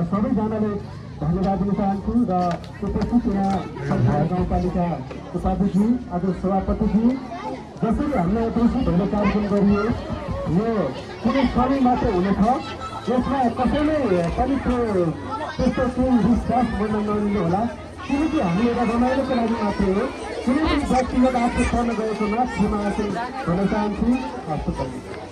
सबैजनाले धन्यवाद दिन चाहन्छु र उपस्थित यहाँ सङ्घार गाउँपालिकाको उपाध्यक्ष आज सभापतिजी जसरी हामीले देउसी भैलो कार्यक्रम गरियो यो कुनै समय मात्र हुनेछ यसमा कसैले पनि त्यस्तो केही विश्वास गर्न नलिनु होला किनकि हामीले एउटा रमाइलोको लागि मात्रै हो कुनै पनि व्यक्तिगत आफ्नो पर्न गएकोमा क्षमा भन्न चाहन्छु।